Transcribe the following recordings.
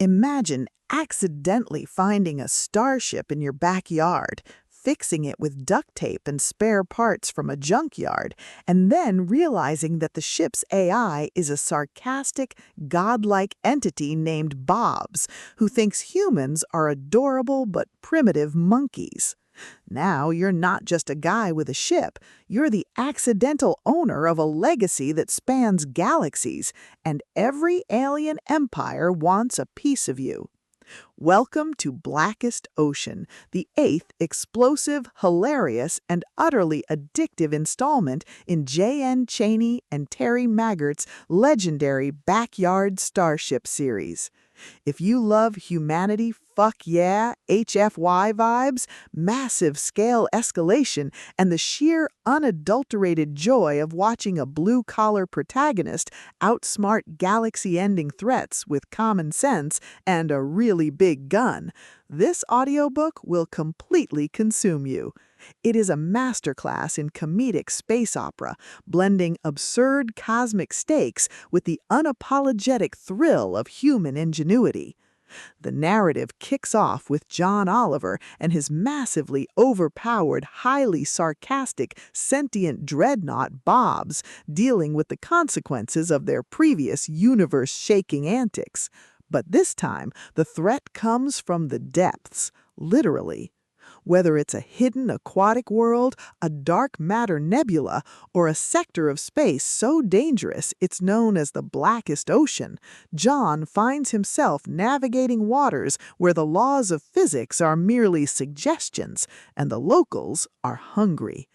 Imagine accidentally finding a starship in your backyard, fixing it with duct tape and spare parts from a junkyard, and then realizing that the ship's AI is a sarcastic, godlike entity named Bobs, who thinks humans are adorable but primitive monkeys. Now you're not just a guy with a ship, you're the accidental owner of a legacy that spans galaxies, and every alien empire wants a piece of you. Welcome to Blackest Ocean, the eighth explosive, hilarious, and utterly addictive installment in Chaney and Terry Maggert's legendary Backyard Starship series. If you love humanity, fuck yeah, HFY vibes, massive scale escalation, and the sheer unadulterated joy of watching a blue-collar protagonist outsmart galaxy-ending threats with common sense and a really big gun, this audiobook will completely consume you. It is a masterclass in comedic space opera, blending absurd cosmic stakes with the unapologetic thrill of human ingenuity. The narrative kicks off with John Oliver and his massively overpowered, highly sarcastic, sentient dreadnought Bobs dealing with the consequences of their previous universe-shaking antics. But this time, the threat comes from the depths, literally. Whether it's a hidden aquatic world, a dark matter nebula, or a sector of space so dangerous it's known as the Blackest Ocean, John finds himself navigating waters where the laws of physics are merely suggestions and the locals are hungry.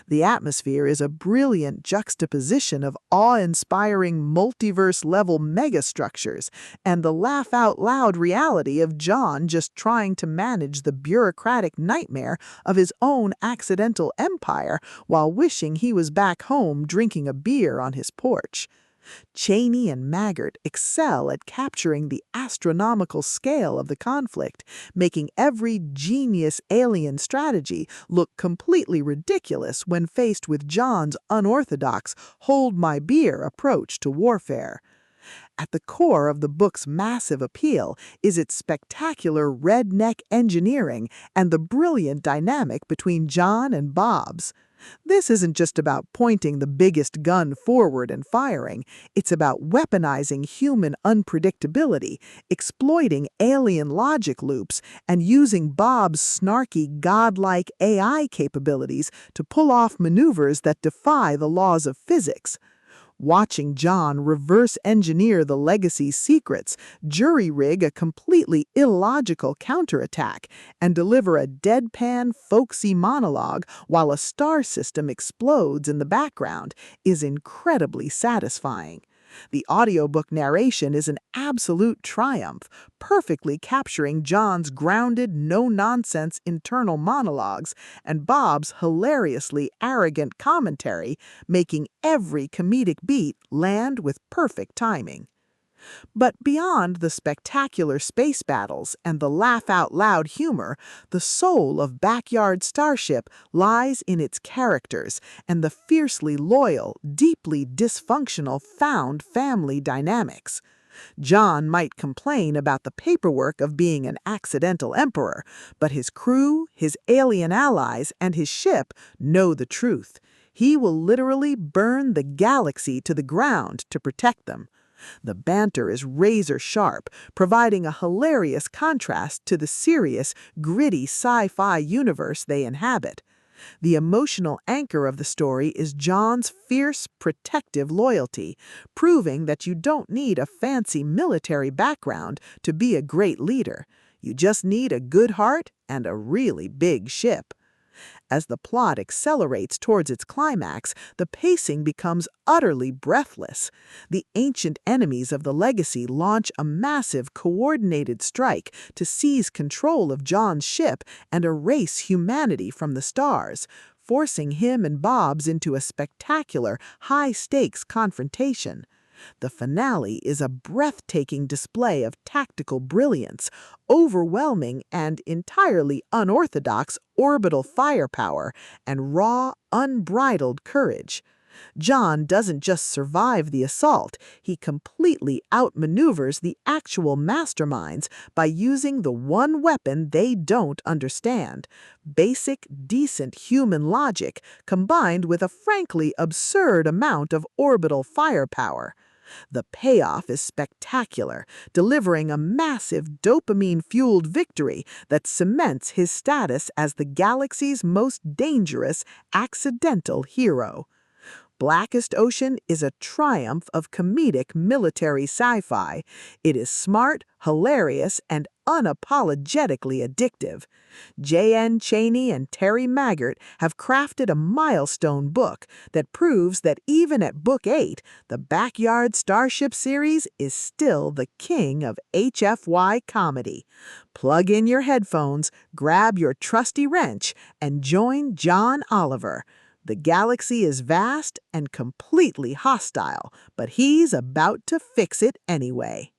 The atmosphere is a brilliant juxtaposition of awe-inspiring multiverse-level megastructures and the laugh-out-loud reality of John just trying to manage the bureaucratic nightmare of his own accidental empire while wishing he was back home drinking a beer on his porch. Chaney and Maggert excel at capturing the astronomical scale of the conflict, making every genius alien strategy look completely ridiculous when faced with John's unorthodox hold-my-beer approach to warfare. At the core of the book's massive appeal is its spectacular redneck engineering and the brilliant dynamic between John and Bobs. This isn't just about pointing the biggest gun forward and firing. It's about weaponizing human unpredictability, exploiting alien logic loops, and using Bob's snarky, godlike AI capabilities to pull off maneuvers that defy the laws of physics. Watching John reverse engineer the legacy's secrets, jury-rig a completely illogical counterattack, and deliver a deadpan, folksy monologue while a star system explodes in the background is incredibly satisfying. The audiobook narration is an absolute triumph, perfectly capturing John's grounded, no-nonsense internal monologues and Bob's hilariously arrogant commentary, making every comedic beat land with perfect timing. But beyond the spectacular space battles and the laugh-out-loud humor, the soul of Backyard Starship lies in its characters and the fiercely loyal, deeply dysfunctional found family dynamics. John might complain about the paperwork of being an accidental emperor, but his crew, his alien allies, and his ship know the truth. He will literally burn the galaxy to the ground to protect them. The banter is razor-sharp, providing a hilarious contrast to the serious, gritty sci-fi universe they inhabit. The emotional anchor of the story is John's fierce, protective loyalty, proving that you don't need a fancy military background to be a great leader. You just need a good heart and a really big ship. As the plot accelerates towards its climax, the pacing becomes utterly breathless. The ancient enemies of the legacy launch a massive, coordinated strike to seize control of John's ship and erase humanity from the stars, forcing him and Bobs into a spectacular, high-stakes confrontation. The finale is a breathtaking display of tactical brilliance, overwhelming and entirely unorthodox orbital firepower, and raw, unbridled courage. John doesn't just survive the assault, he completely outmaneuvers the actual masterminds by using the one weapon they don't understand: basic, decent human logic combined with a frankly absurd amount of orbital firepower. The payoff is spectacular, delivering a massive dopamine-fueled victory that cements his status as the galaxy's most dangerous accidental hero. Blackest Ocean is a triumph of comedic military sci-fi. It is smart, hilarious, and unapologetically addictive. Chaney and Terry Maggert have crafted a milestone book that proves that even at Book 8, the Backyard Starship series is still the king of HFY comedy. Plug in your headphones, grab your trusty wrench, and join John Oliver. The galaxy is vast and completely hostile, but he's about to fix it anyway.